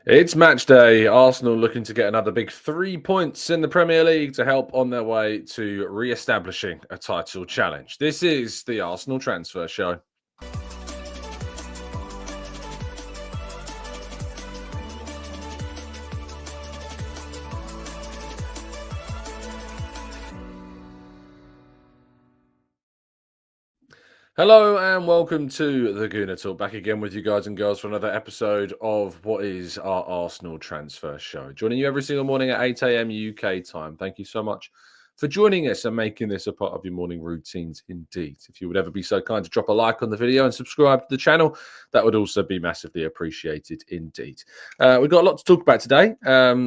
It's match day. Arsenal looking to get another big 3 points in the Premier League to help on their way to re-establishing a title challenge. This is the Arsenal Transfer Show. Hello and welcome to the Gooner Talk. Back again with you guys and girls for another episode of what is our Arsenal Transfer Show. Joining you every single morning at 8 a.m. UK time. Thank you so much for joining us and making this a part of your morning routines indeed. If you would ever be so kind to drop a like on the video and subscribe to the channel, that would also be massively appreciated indeed. We've got a lot to talk about today.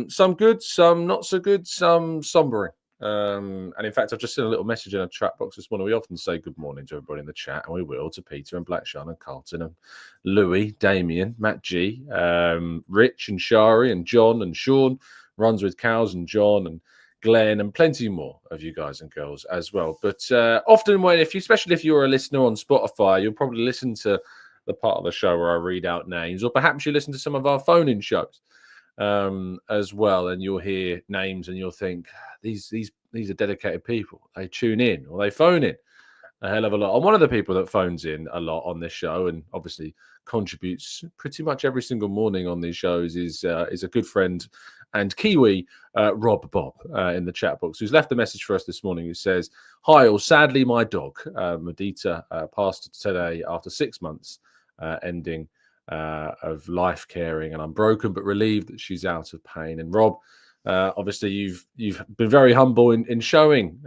Some good, some not so good, some sombering. And in fact, I've just seen a little message in a chat box this morning. We often say good morning to everybody in the chat, and we will to Peter and Blackshawn and Carlton and Louis, Damien, Matt G, Rich and Shari and John and Sean, Runs with Cows and John and Glenn and plenty more of you guys and girls as well. But often especially if you're a listener on Spotify, you'll probably listen to the part of the show where I read out names, or perhaps you listen to some of our phone-in shows as well, and you'll hear names and you'll think these are dedicated people. They tune in or they phone in a hell of a lot. I'm one of the people that phones in a lot on this show and obviously contributes pretty much every single morning on these shows is a good friend and Kiwi, Rob Bob, in the chat box, who's left a message for us this morning who says, "Hi all, sadly my dog, Medita, passed today after 6 months ending of life caring, and I'm broken but relieved that she's out of pain." And Rob, obviously you've been very humble in showing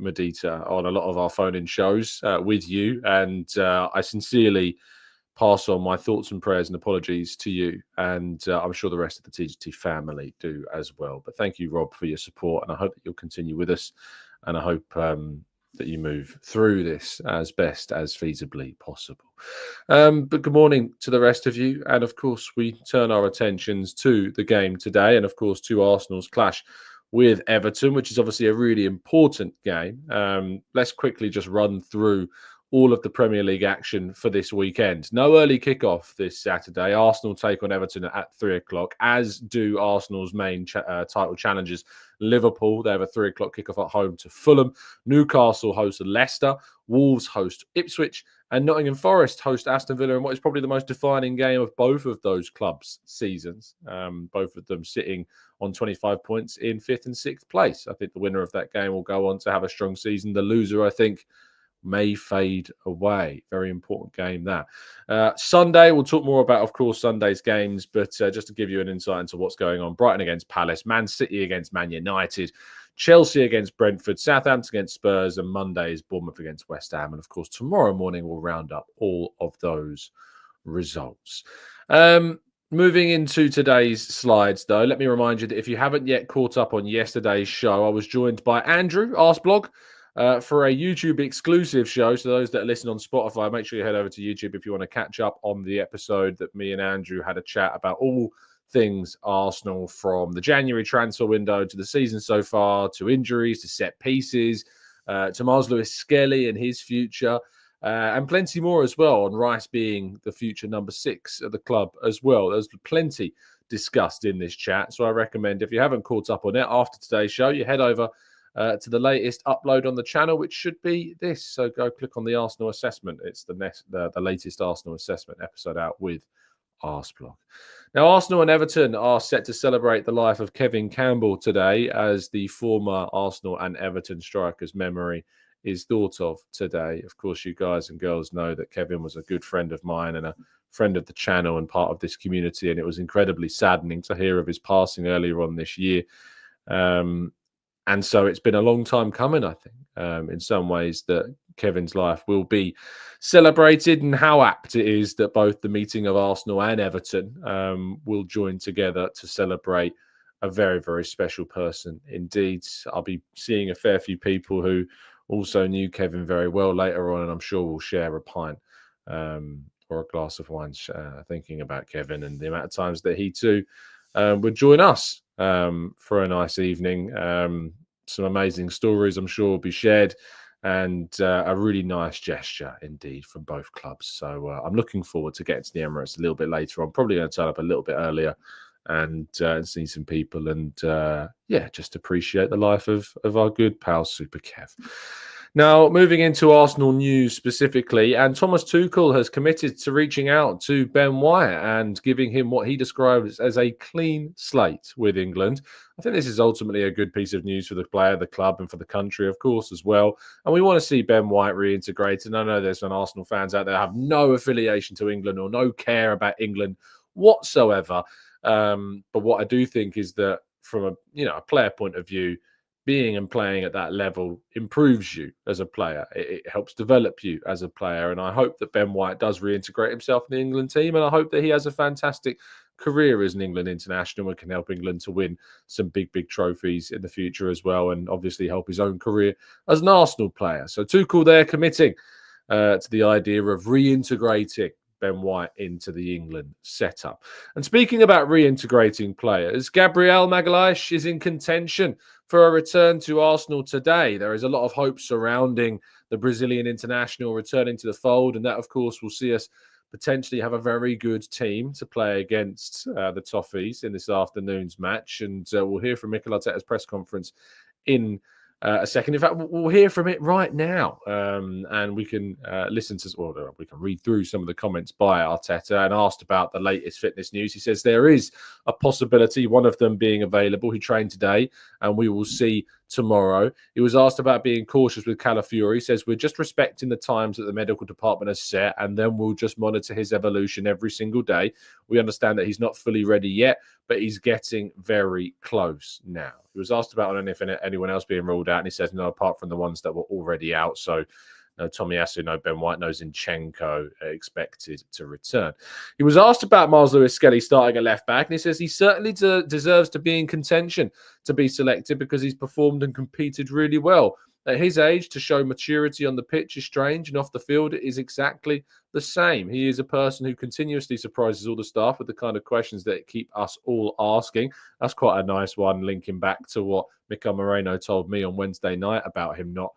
Medita on a lot of our phone-in shows with you, and I sincerely pass on my thoughts and prayers and apologies to you, and I'm sure the rest of the TGT family do as well. But thank you, Rob, for your support, and I hope that you'll continue with us, and I hope that you move through this as best as feasibly possible. But good morning to the rest of you. And of course, we turn our attentions to the game today and of course to Arsenal's clash with Everton, which is obviously a really important game. Let's quickly just run through all of the Premier League action for this weekend. No early kickoff this Saturday. Arsenal take on Everton at 3 o'clock, as do Arsenal's main title challengers, Liverpool. They have a 3 o'clock kickoff at home to Fulham. Newcastle host Leicester. Wolves host Ipswich. And Nottingham Forest host Aston Villa in what is probably the most defining game of both of those clubs' seasons. Both of them sitting on 25 points in 5th and 6th place. I think the winner of that game will go on to have a strong season. The loser, I think, may fade away. Very important game that. Sunday, we'll talk more about, of course, Sunday's games, but just to give you an insight into what's going on. Brighton against Palace, Man City against Man United, Chelsea against Brentford, Southampton against Spurs, and Monday is Bournemouth against West Ham. And of course, tomorrow morning we'll round up all of those results. Moving into today's slides, though, let me remind you that if you haven't yet caught up on yesterday's show, I was joined by Andrew, Arseblog, for a YouTube exclusive show. So those that are listening on Spotify, make sure you head over to YouTube if you want to catch up on the episode that me and Andrew had a chat about all things Arsenal, from the January transfer window to the season so far, to injuries, to set pieces, to Miles Lewis-Skelly and his future, and plenty more as well, on Rice being the future number 6 of the club as well. There's plenty discussed in this chat. So I recommend, if you haven't caught up on it after today's show, you head over to the latest upload on the channel, which should be this. So go click on the Arsenal assessment. It's the latest Arsenal assessment episode out with Arseblog. Now, Arsenal and Everton are set to celebrate the life of Kevin Campbell today, as the former Arsenal and Everton striker's memory is thought of today. Of course, you guys and girls know that Kevin was a good friend of mine and a friend of the channel and part of this community, and it was incredibly saddening to hear of his passing earlier on this year. And so it's been a long time coming, I think, in some ways, that Kevin's life will be celebrated, and how apt it is that both the meeting of Arsenal and Everton will join together to celebrate a very, very special person indeed. I'll be seeing a fair few people who also knew Kevin very well later on, and I'm sure we'll share a pint or a glass of wine thinking about Kevin and the amount of times that he too would join us for a nice evening. Some amazing stories, I'm sure, will be shared and a really nice gesture indeed from both clubs. So I'm looking forward to getting to the Emirates a little bit later on. Probably going to turn up a little bit earlier and see some people and just appreciate the life of our good pal Super Kev. Now, moving into Arsenal news specifically, and Thomas Tuchel has committed to reaching out to Ben White and giving him what he describes as a clean slate with England. I think this is ultimately a good piece of news for the player, the club, and for the country, of course, as well. And we want to see Ben White reintegrated. And I know there's some Arsenal fans out there that have no affiliation to England or no care about England whatsoever. But what I do think is that from a player point of view, being and playing at that level improves you as a player. It helps develop you as a player. And I hope that Ben White does reintegrate himself in the England team. And I hope that he has a fantastic career as an England international and can help England to win some big, big trophies in the future as well. And obviously help his own career as an Arsenal player. So Tuchel there committing to the idea of reintegrating Ben White into the England setup. And speaking about reintegrating players, Gabriel Magalhaes is in contention for a return to Arsenal today. There is a lot of hope surrounding the Brazilian international returning to the fold, and that, of course, will see us potentially have a very good team to play against the Toffees in this afternoon's match. And we'll hear from Mikel Arteta's press conference in a second. In fact, we'll hear from it right now, and we can we can read through some of the comments by Arteta. And asked about the latest fitness news, he says there is a possibility, one of them being available. He trained today, and we will see tomorrow. He was asked about being cautious with Calafiori. He says we're just respecting the times that the medical department has set, and then we'll just monitor his evolution every single day. We understand that he's not fully ready yet, but he's getting very close now. He was asked about if anyone else being ruled out, and he says no, apart from the ones that were already out. So no Tomiyasu, no Ben White, no Zinchenko expected to return. He was asked about Miles Lewis-Skelly starting at left back, and he says he certainly deserves to be in contention to be selected because he's performed and competed really well. At his age, to show maturity on the pitch is strange, and off the field it is exactly the same. He is a person who continuously surprises all the staff with the kind of questions that keep us all asking. That's quite a nice one, linking back to what Mikel Moreno told me on Wednesday night about him not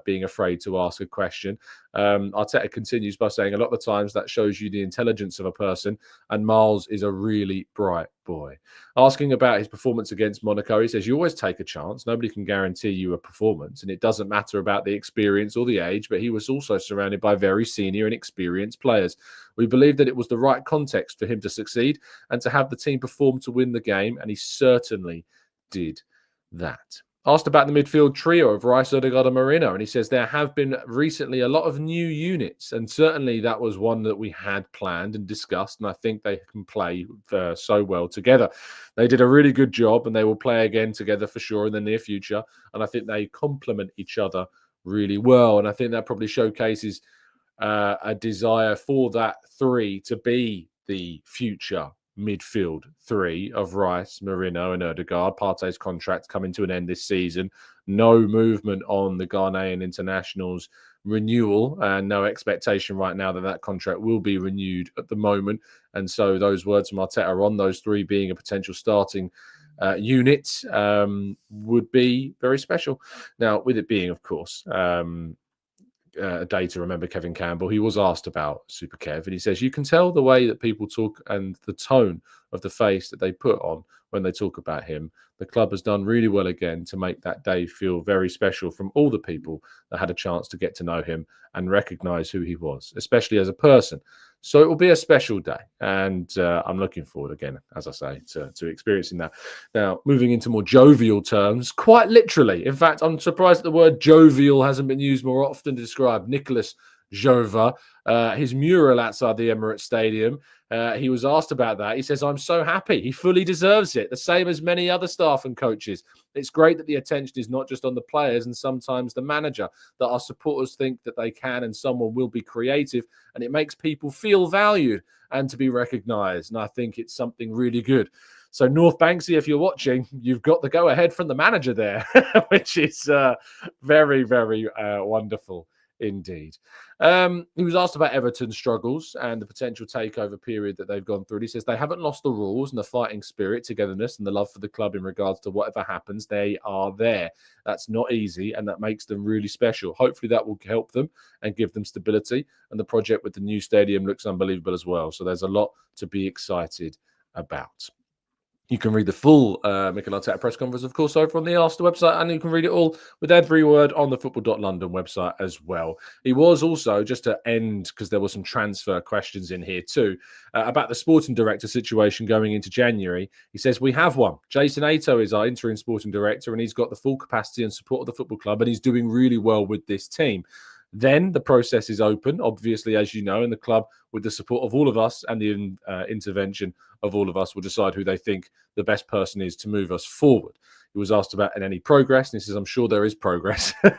being afraid to ask a question. Arteta continues by saying a lot of the times that shows you the intelligence of a person, and Miles is a really bright boy. Asking about his performance against Monaco, he says you always take a chance. Nobody can guarantee you a performance, and it doesn't matter about the experience or the age, but he was also surrounded by very senior and experienced players. We believe that it was the right context for him to succeed and to have the team perform to win the game, and he certainly did that. Asked about the midfield trio of Rice, Odegaard and Marino, and he says there have been recently a lot of new units, and certainly that was one that we had planned and discussed, and I think they can play so well together. They did a really good job, and they will play again together for sure in the near future, and I think they complement each other really well, and I think that probably showcases a desire for that three to be the future midfield three of Rice, Marino and Odegaard. Partey's contract coming to an end this season. No movement on the Ghanaian international's renewal, and no expectation right now that that contract will be renewed at the moment. And so those words from Arteta on those three being a potential starting unit would be very special. Now, with it being, of course, a day to remember Kevin Campbell, he was asked about Super Kev, and he says, you can tell the way that people talk and the tone of the face that they put on when they talk about him. The club has done really well again to make that day feel very special from all the people that had a chance to get to know him and recognise who he was, especially as a person. So it will be a special day, and I'm looking forward again, as I say, to experiencing that. Now, moving into more jovial terms, quite literally. In fact, I'm surprised that the word jovial hasn't been used more often to describe Nicolas Jova, his mural outside the Emirates Stadium. He was asked about that. He says, I'm so happy. He fully deserves it, the same as many other staff and coaches. It's great that the attention is not just on the players and sometimes the manager, that our supporters think that they can and someone will be creative, and it makes people feel valued and to be recognised. And I think it's something really good. So North Banksy, if you're watching, you've got the go-ahead from the manager there, which is very, very wonderful Indeed. He was asked about Everton's struggles and the potential takeover period that they've gone through. He says they haven't lost the rules and the fighting spirit, togetherness, and the love for the club in regards to whatever happens. They are there. That's not easy, and that makes them really special. Hopefully that will help them and give them stability. And the project with the new stadium looks unbelievable as well. So there's a lot to be excited about. You can read the full Mikel Arteta press conference, of course, over on the Arsenal website, and you can read it all with every word on the football.london website as well. He was also, just to end, because there were some transfer questions in here too, about the sporting director situation going into January. He says, we have one. Jason Ato is our interim sporting director, and he's got the full capacity and support of the football club, and he's doing really well with this team. Then the process is open, obviously, as you know, and the club, with the support of all of us and the intervention of all of us, will decide who they think the best person is to move us forward. He was asked about any progress, and he says, I'm sure there is progress. And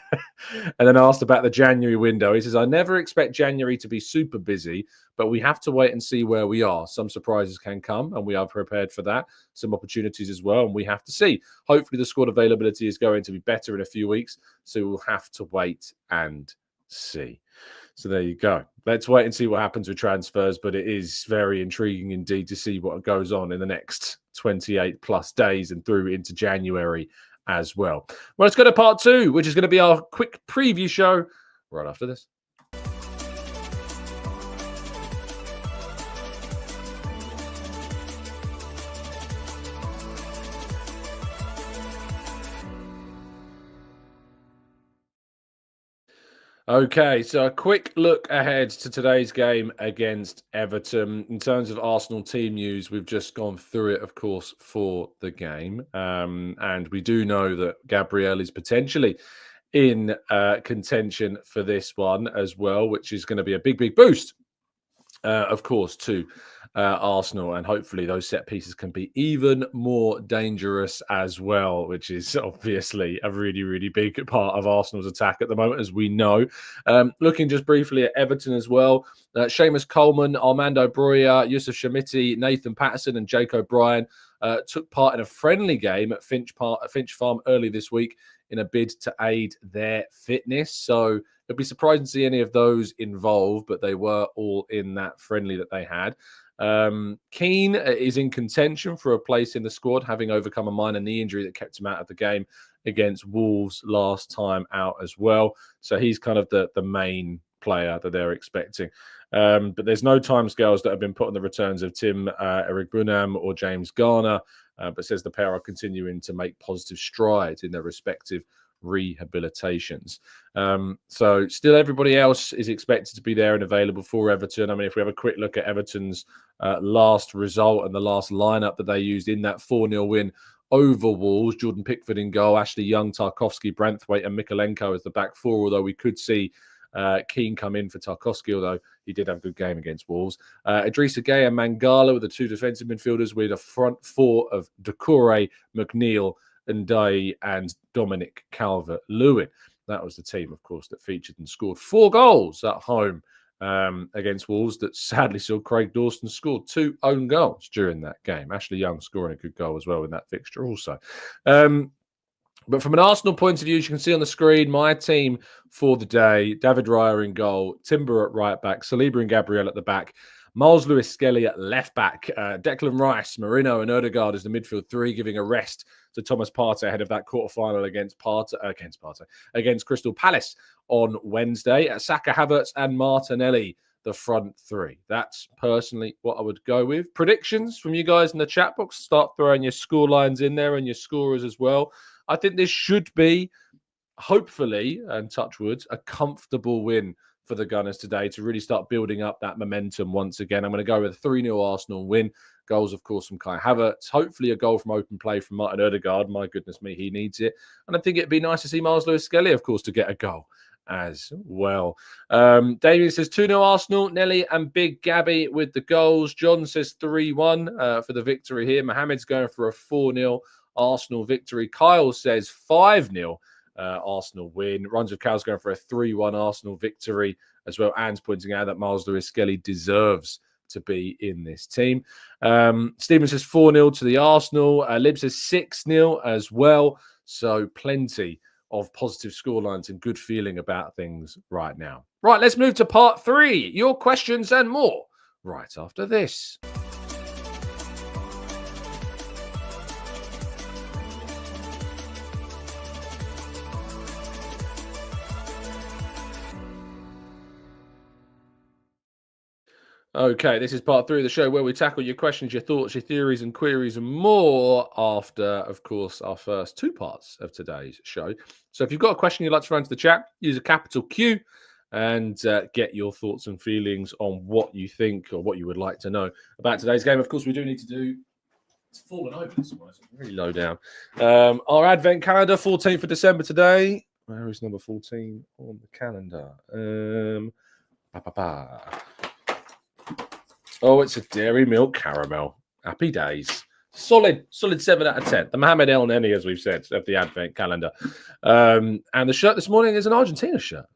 then asked about the January window. He says, I never expect January to be super busy, but we have to wait and see where we are. Some surprises can come, and we are prepared for that. Some opportunities as well, and we have to see. Hopefully the squad availability is going to be better in a few weeks, so we'll have to wait and see. So there you go. Let's wait and see what happens with transfers, but it is very intriguing indeed to see what goes on in the next 28 plus days and through into January as well. Well, let's go to part 2, which is going to be our quick preview show right after this. Okay, so a quick look ahead to today's game against Everton. In terms of Arsenal team news, we've just gone through it, of course, for the game. And we do know that Gabriel is potentially in contention for this one as well, which is going to be a big, big boost, of course, to Arsenal, and hopefully those set pieces can be even more dangerous as well, which is obviously a really, really big part of Arsenal's attack at the moment, as we know. Looking just briefly at Everton as well, Seamus Coleman, Armando Broja, Yusuf Shamiti, Nathan Patterson and Jake O'Brien took part in a friendly game at Finch Farm early this week in a bid to aid their fitness. So it'd be surprising to see any of those involved, but they were all in that friendly that they had. Keane is in contention for a place in the squad, having overcome a minor knee injury that kept him out of the game against Wolves last time out as well. So he's kind of the main player that they're expecting. But there's no timescales that have been put on the returns of Tim Erigbunam or James Garner, but says the pair are continuing to make positive strides in their respective rehabilitations. So still everybody else is expected to be there and available for Everton. I mean, if we have a quick look at Everton's last result and the last lineup that they used in that 4-0 win over Wolves, Jordan Pickford in goal, Ashley Young, Tarkowski, Branthwaite and Mikolenko as the back four, although we could see Keane come in for Tarkowski, although he did have a good game against Wolves. Idrissa Gueye and Mangala with the two defensive midfielders, with a front four of Doucouré, McNeil, Ndiaye and Dominic Calvert-Lewin. That was the team, of course, that featured and scored 4 goals at home against Wolves, that sadly saw Craig Dawson scored 2 own goals during that game. Ashley Young scoring a good goal as well in that fixture also. But from an Arsenal point of view, as you can see on the screen, my team for the day: David Raya in goal, Timber at right back, Saliba and Gabriel at the back, Miles Lewis-Skelly at left back, Declan Rice, Marino and Odegaard as the midfield three, giving a rest to Thomas Partey ahead of that quarterfinal against Crystal Palace on Wednesday. Saka, Havertz and Martinelli, the front three. That's personally what I would go with. Predictions from you guys in the chat box. Start throwing your score lines in there and your scorers as well. I think this should be, hopefully, and touch wood, a comfortable win for the Gunners today to really start building up that momentum once again. I'm going to go with a 3-0 Arsenal win. Goals, of course, from Kai Havertz. Hopefully a goal from open play from Martin Odegaard. My goodness me, he needs it. And I think it'd be nice to see Miles Lewis-Skelly, of course, to get a goal as well. Damien says 2-0 Arsenal. Nelly and Big Gabby with the goals. John says 3-1 for the victory here. Mohamed's going for a 4-0 Arsenal victory. Kyle says 5-0 Arsenal win. Runs with Cal's going for a 3-1 Arsenal victory as well. Anne's pointing out that Miles Lewis-Skelly deserves to be in this team. Stephen says 4-0 to the Arsenal. Lib says 6-0 as well. So plenty of positive scorelines and good feeling about things right now. Right, let's move to part 3. Your questions and more right after this. Okay, this is part 3 of the show where we tackle your questions, your thoughts, your theories and queries and more after, of course, our first 2 parts of today's show. So if you've got a question you'd like to throw into the chat, use a capital Q and get your thoughts and feelings on what you think or what you would like to know about today's game. Of course, we do need to do... It's fallen over this one. It's really low down. Our advent calendar, 14th of December today. Where is number 14 on the calendar? Oh, it's a dairy milk caramel. Happy days. Solid 7 out of 10. The Mohamed El Neni, as we've said, of the advent calendar. And the shirt this morning is an Argentina shirt.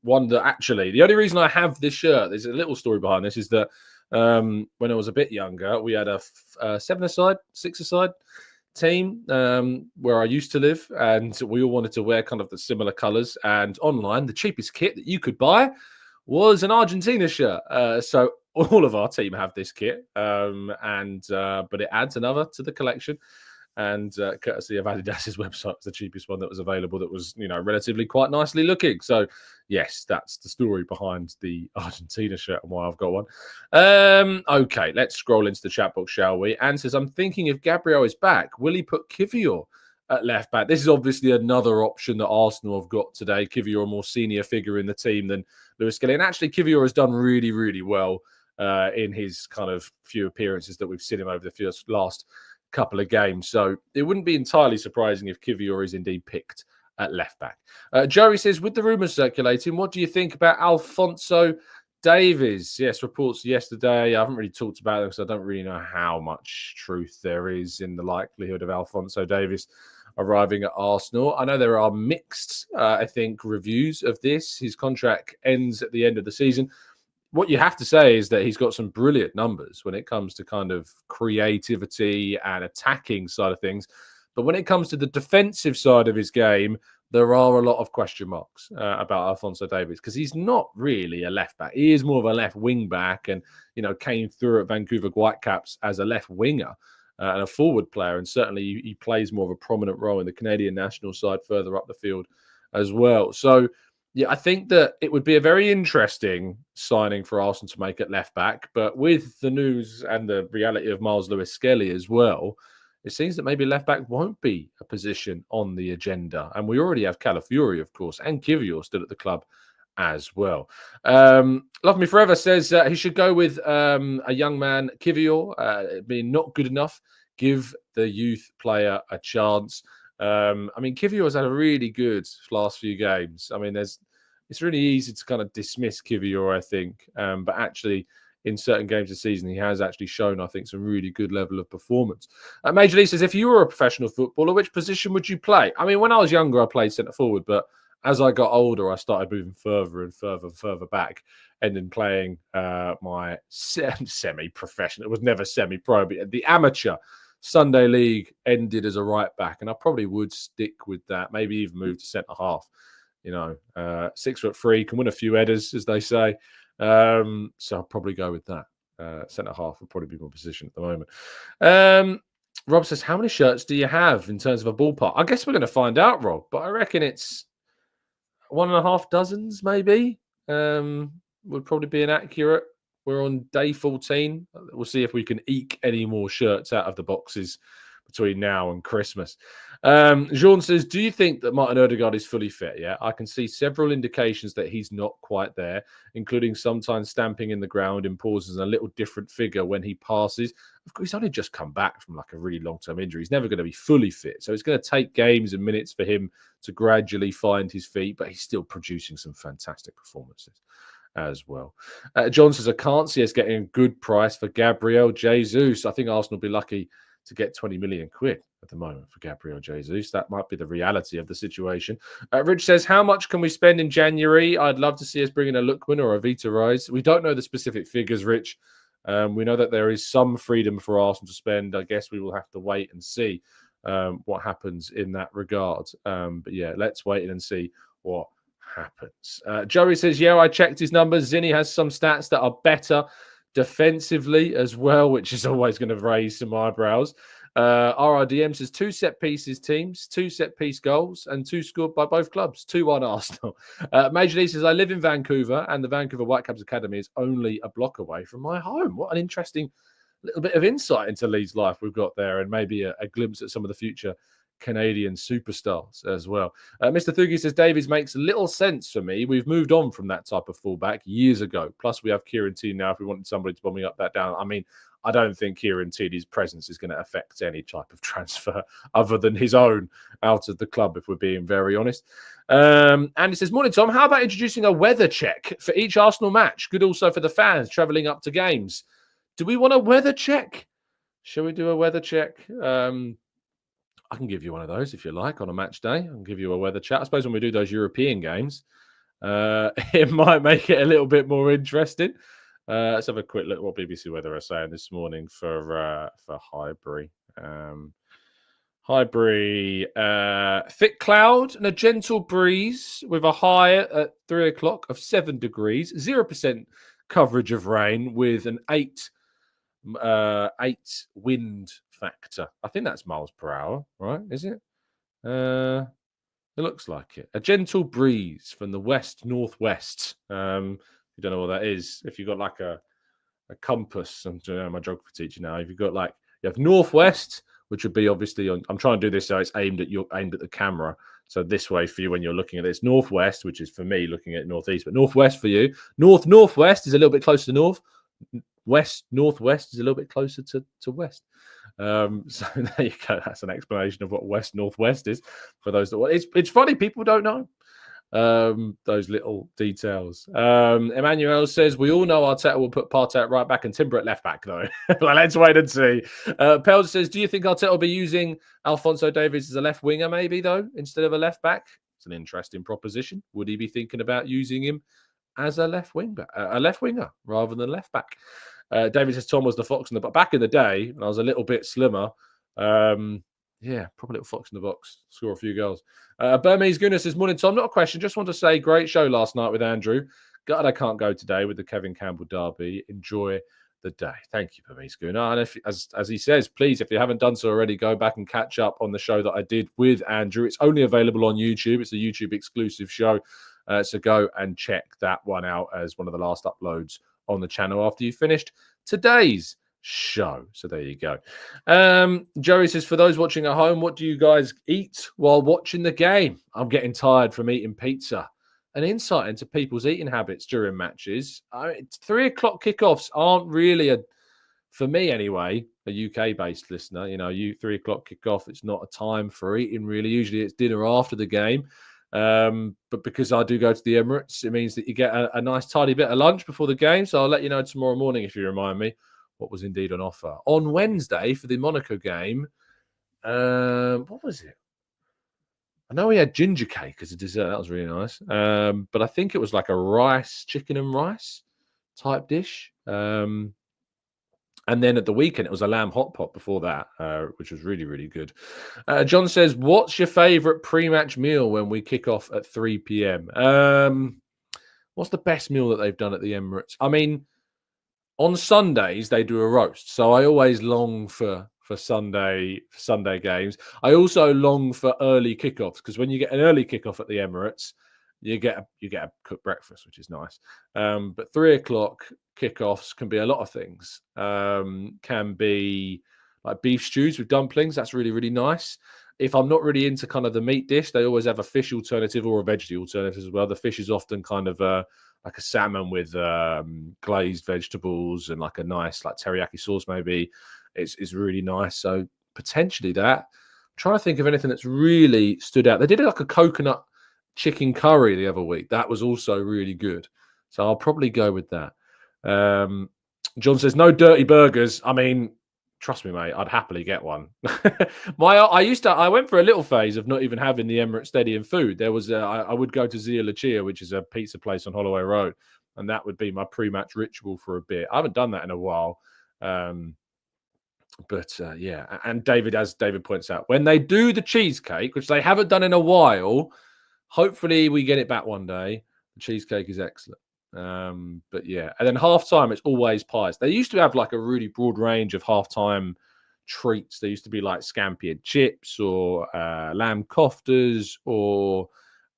One that actually, the only reason I have this shirt, there's a little story behind this, is that when I was a bit younger, we had a 7-a-side, 6-a-side team where I used to live, and we all wanted to wear kind of the similar colours. And online, the cheapest kit that you could buy was an Argentina shirt. So all of our team have this kit, but it adds another to the collection. And courtesy of Adidas's website, was the cheapest one that was available. That was, relatively quite nicely looking. So yes, that's the story behind the Argentina shirt and why I've got one. Okay, let's scroll into the chat box, shall we? Anne says, I'm thinking if Gabriel is back, will he put Kivior at left back? This is obviously another option that Arsenal have got today. Kivior, a more senior figure in the team than Lewis Skelly. And actually, Kivior has done really, really well in his kind of few appearances that we've seen him over the last couple of games. So it wouldn't be entirely surprising if Kivior is indeed picked at left back. Joey says, with the rumours circulating, what do you think about Alphonso Davies? Yes, reports yesterday. I haven't really talked about them because I don't really know how much truth there is in the likelihood of Alphonso Davies arriving at Arsenal. I know there are mixed, reviews of this. His contract ends at the end of the season. What you have to say is that he's got some brilliant numbers when it comes to kind of creativity and attacking side of things. But when it comes to the defensive side of his game, there are a lot of question marks about Alphonso Davies because he's not really a left back. He is more of a left wing back and, came through at Vancouver Whitecaps as a left winger and a forward player. And certainly he plays more of a prominent role in the Canadian national side further up the field as well. So, yeah, I think that it would be a very interesting signing for Arsenal to make at left back. But with the news and the reality of Miles Lewis Skelly as well, it seems that maybe left back won't be a position on the agenda. And we already have Calafiori, of course, and Kivior still at the club as well. Love Me Forever says he should go with a young man, Kivior, being not good enough. Give the youth player a chance. Kivior has had a really good last few games. It's really easy to kind of dismiss Kivior, I think. But actually, in certain games this season, he has actually shown, I think, some really good level of performance. Major Lee says, if you were a professional footballer, which position would you play? When I was younger, I played centre forward, but as I got older, I started moving further and further back, and then playing my semi-professional. It was never semi-pro, but the amateur Sunday League ended as a right back, and I probably would stick with that. Maybe even move to centre half. 6'3", can win a few headers, as they say. So I'll probably go with that. Centre half would probably be my position at the moment. Rob says, how many shirts do you have in terms of a ballpark? I guess we're going to find out, Rob, but I reckon it's 1.5 dozens, maybe. Would probably be inaccurate. We're on day 14. We'll see if we can eke any more shirts out of the boxes between now and Christmas. Jean says, do you think that Martin Odegaard is fully fit? Yeah, I can see several indications that he's not quite there, including sometimes stamping in the ground in pauses and a little different figure when he passes. Of course, he's only just come back from like a really long-term injury. He's never going to be fully fit. So it's going to take games and minutes for him to gradually find his feet, but he's still producing some fantastic performances as well. John says, I can't see us getting a good price for Gabriel Jesus. I think Arsenal will be lucky to get 20 million quid at the moment for Gabriel Jesus. That might be the reality of the situation. Rich says, how much can we spend in January? I'd love to see us bring in a Lookman or a Vita Rise. We don't know the specific figures, Rich. We know that there is some freedom for Arsenal to spend. I guess we will have to wait and see. what happens in that regard. But yeah, let's wait and see what happens. Joey says, yeah, I checked his numbers. Zinni has some stats that are better defensively as well, which is always going to raise some eyebrows. RRDM says 2 set pieces teams, 2 set piece goals, and 2 scored by both clubs, 2-1 Arsenal. Major Lee says, I live in Vancouver, and the Vancouver Whitecaps Academy is only a block away from my home. What an interesting little bit of insight into Lee's life we've got there, and maybe a glimpse at some of the future Canadian superstars as well. Mr. Thugi says, Davies makes little sense for me. We've moved on from that type of fullback years ago. Plus, we have Kieran Tierney now if we wanted somebody to bombing up that down. I mean, I don't think Kieran Tierney's presence is going to affect any type of transfer other than his own out of the club, if we're being very honest. And he says, morning, Tom. How about introducing a weather check for each Arsenal match? Good also for the fans travelling up to games. Do we want a weather check? Shall we do a weather check? I can give you one of those if you like on a match day. I'll give you a weather chat. I suppose when we do those European games, it might make it a little bit more interesting. Let's have a quick look at what BBC Weather are saying this morning for Highbury. Highbury, thick cloud and a gentle breeze with a high at 3 o'clock of 7 degrees, 0% coverage of rain with an 8 wind factor. I think that's miles per hour, right? Is it? It looks like it. A gentle breeze from the west northwest. You don't know what that is. If you've got like a compass, I'm my geography teacher now. If you've got like you have northwest, which would be obviously on. I'm trying to do this so it's aimed at the camera. So this way for you when you're looking at this, northwest, which is for me looking at northeast, but northwest for you. Northwest is a little bit closer to north. Northwest is a little bit closer to west. So there you go. That's an explanation of what west northwest is for those that want. It's funny, people don't know those little details. Emmanuel says we all know Arteta will put Partey right back and Timber at left back though. Well, let's wait and see. Pell says, do you think Arteta will be using Alphonso Davies as a left winger maybe though instead of a left back? It's an interesting proposition. Would he be thinking about using him as a left winger rather than left back? David says Tom was the fox in the box. Back in the day, when I was a little bit slimmer, yeah, probably a little fox in the box, score a few goals. Burmese Gooner says, morning, Tom. Not a question. Just want to say, great show last night with Andrew. God, I can't go today with the Kevin Campbell derby. Enjoy the day. Thank you, Burmese Gooner. And if, as he says, please, if you haven't done so already, go back and catch up on the show that I did with Andrew. It's only available on YouTube. It's a YouTube exclusive show. So go and check that one out as one of the last uploads on the channel after you finished today's show. So there you go. Joey says, for those watching at home, what do you guys eat while watching the game? I'm getting tired from eating pizza. An insight into people's eating habits during matches. 3 o'clock kickoffs aren't really for me anyway, a UK-based listener. 3 o'clock kickoff, it's not a time for eating really. Usually it's dinner after the game. But because I do go to the Emirates, it means that you get a nice tidy bit of lunch before the game. So I'll let you know tomorrow morning if you remind me what was indeed on offer. On Wednesday for the Monaco game, what was it? I know we had ginger cake as a dessert. That was really nice. But I think it was like a chicken and rice type dish. And then at the weekend, it was a lamb hot pot before that, which was really, really good. John says, what's your favourite pre-match meal when we kick off at 3 p.m.? What's the best meal that they've done at the Emirates? I mean, on Sundays, they do a roast. So I always long for Sunday games. I also long for early kickoffs because when you get an early kickoff at the Emirates, you get a cooked breakfast, which is nice. But 3 o'clock kickoffs can be a lot of things. Can be like beef stews with dumplings. That's really, really nice. If I'm not really into kind of the meat dish, they always have a fish alternative or a veggie alternative as well. The fish is often kind of like a salmon with glazed vegetables and like a nice like teriyaki sauce maybe. It's really nice. So potentially that. I'm trying to think of anything that's really stood out. They did like a coconut chicken curry the other week. That was also really good. So I'll probably go with that. John says, no dirty burgers. I mean, trust me, mate, I'd happily get one. I went for a little phase of not even having the Emirates Stadium food. There was I would go to Zia Lucia, which is a pizza place on Holloway Road, and that would be my pre-match ritual for a bit. I haven't done that in a while. But yeah, and David, as David points out, when they do the cheesecake, which they haven't done in a while, hopefully we get it back one day. The cheesecake is excellent. But yeah, and then halftime, it's always pies. They used to have like a really broad range of halftime treats. There used to be like scampi and chips, or lamb koftas, or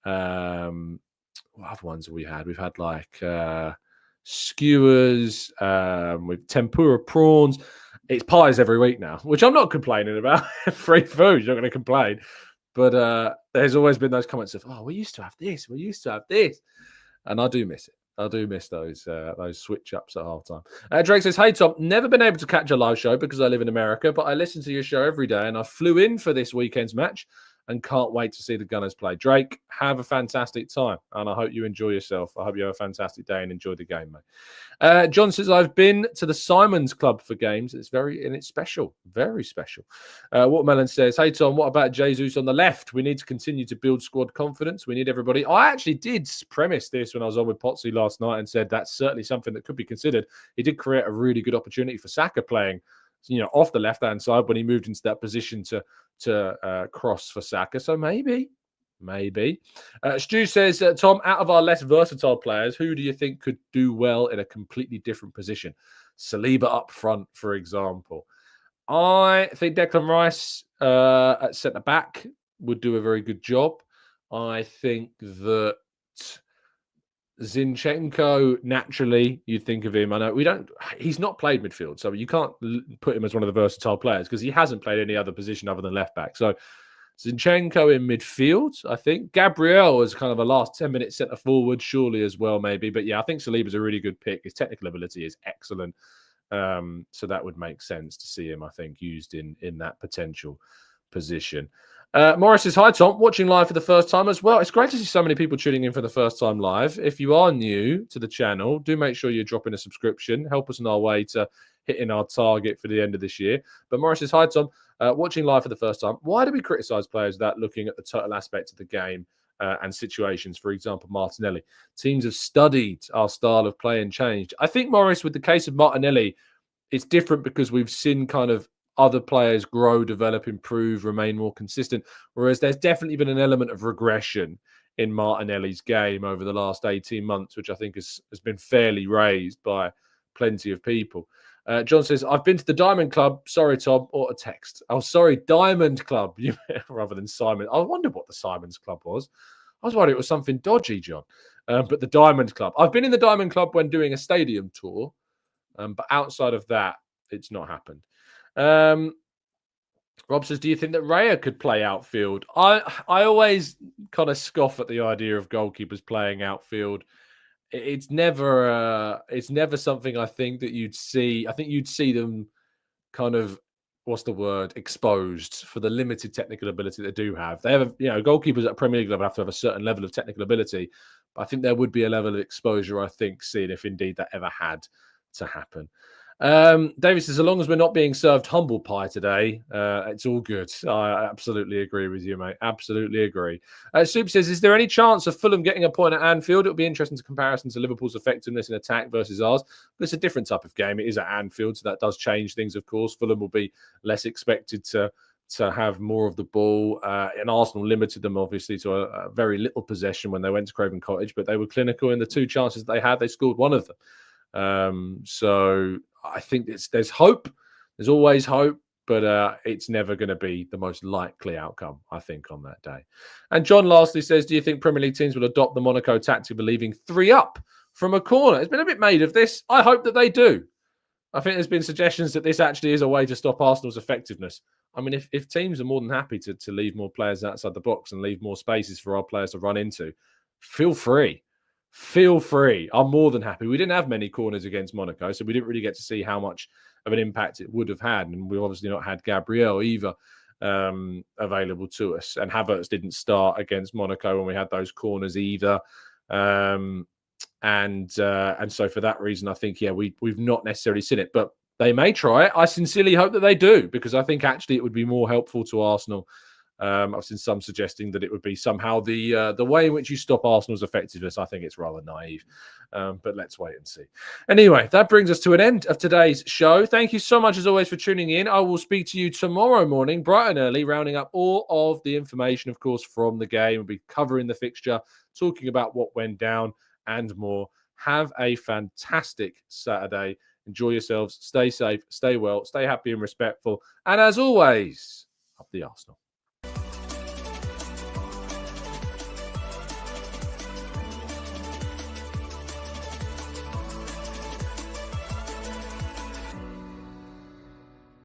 what other ones have we had? We've had like skewers, with tempura prawns. It's pies every week now, which I'm not complaining about. Free food, you're not going to complain. But there's always been those comments of, "Oh, we used to have this. We used to have this," and I do miss it. I do miss those switch ups at halftime. Drake says, "Hey Tom, never been able to catch a live show because I live in America, but I listen to your show every day, and I flew in for this weekend's match and can't wait to see the Gunners play." Drake, have a fantastic time, and I hope you enjoy yourself. I hope you have a fantastic day and enjoy the game, mate. John says, "I've been to the Simons Club for games. It's special, very special." Watermelon says, "Hey Tom, what about Jesus on the left? We need to continue to build squad confidence. We need everybody." I actually did premise this when I was on with Potsy last night and said that's certainly something that could be considered. He did create a really good opportunity for Saka playing, off the left-hand side when he moved into that position to cross for Saka. So maybe. Stu says, "Tom, out of our less versatile players, who do you think could do well in a completely different position? Saliba up front, for example." I think Declan Rice at centre-back would do a very good job. I think that Zinchenko, naturally, you'd think of him. I know he's not played midfield, so you can't put him as one of the versatile players because he hasn't played any other position other than left back. So Zinchenko in midfield, I think. Gabriel is kind of a last 10-minute centre forward, surely as well, maybe. But yeah, I think Saliba's a really good pick. His technical ability is excellent. So that would make sense to see him, I think, used in that potential position. Morris says, "Hi, Tom. Watching live for the first time as well. It's great to see so many people tuning in for the first time live. If you are new to the channel, do make sure you're dropping a subscription. Help us on our way to hitting our target for the end of this year." But Morris says, "Hi, Tom. Watching live for the first time. Why do we criticise players without looking at the total aspects of the game and situations? For example, Martinelli. Teams have studied our style of play and changed." I think, Morris, with the case of Martinelli, it's different because we've seen kind of other players grow, develop, improve, remain more consistent. Whereas there's definitely been an element of regression in Martinelli's game over the last 18 months, which I think has been fairly raised by plenty of people. John says, "I've been to the Diamond Club. Sorry, Tom," or a text. "Oh, sorry, Diamond Club," rather than Simon. I wonder what the Simons Club was. I was worried it was something dodgy, John. But the Diamond Club. I've been in the Diamond Club when doing a stadium tour. But outside of that, it's not happened. Rob says, "Do you think that Raya could play outfield?" I always kind of scoff at the idea of goalkeepers playing outfield. It's never something I think that you'd see. I think you'd see them kind of, exposed for the limited technical ability they do have. They have, goalkeepers at Premier League level have to have a certain level of technical ability. But I think there would be a level of exposure, I think, seen if indeed that ever had to happen. David says, "As long as we're not being served humble pie today, it's all good." I absolutely agree with you, mate. Absolutely agree. Soup says, "Is there any chance of Fulham getting a point at Anfield? It'll be interesting to comparison to Liverpool's effectiveness in attack versus ours. But it's a different type of game. It is at Anfield, so that does change things, of course. Fulham will be less expected to have more of the ball. And Arsenal limited them, obviously, to a very little possession when they went to Craven Cottage, but they were clinical in the two chances they had. They scored one of them. So I think there's hope. There's always hope, but it's never going to be the most likely outcome, I think, on that day." And John lastly says, "Do you think Premier League teams will adopt the Monaco tactic of leaving 3 up from a corner?" It's been a bit made of this. I hope that they do. I think there's been suggestions that this actually is a way to stop Arsenal's effectiveness. I mean, if teams are more than happy to leave more players outside the box and leave more spaces for our players to run into, feel free. Feel free. I'm more than happy. We didn't have many corners against Monaco, so we didn't really get to see how much of an impact it would have had. And we've obviously not had Gabriel either available to us. And Havertz didn't start against Monaco when we had those corners either. And so for that reason, I think, we've not necessarily seen it. But they may try it. I sincerely hope that they do, because I think actually it would be more helpful to Arsenal I've seen some suggesting that it would be somehow the way in which you stop Arsenal's effectiveness. I think it's rather naive, but let's wait and see. Anyway, that brings us to an end of today's show. Thank you so much, as always, for tuning in. I will speak to you tomorrow morning, bright and early, rounding up all of the information, of course, from the game. We'll be covering the fixture, talking about what went down and more. Have a fantastic Saturday. Enjoy yourselves. Stay safe, stay well, stay happy and respectful. And as always, up the Arsenal.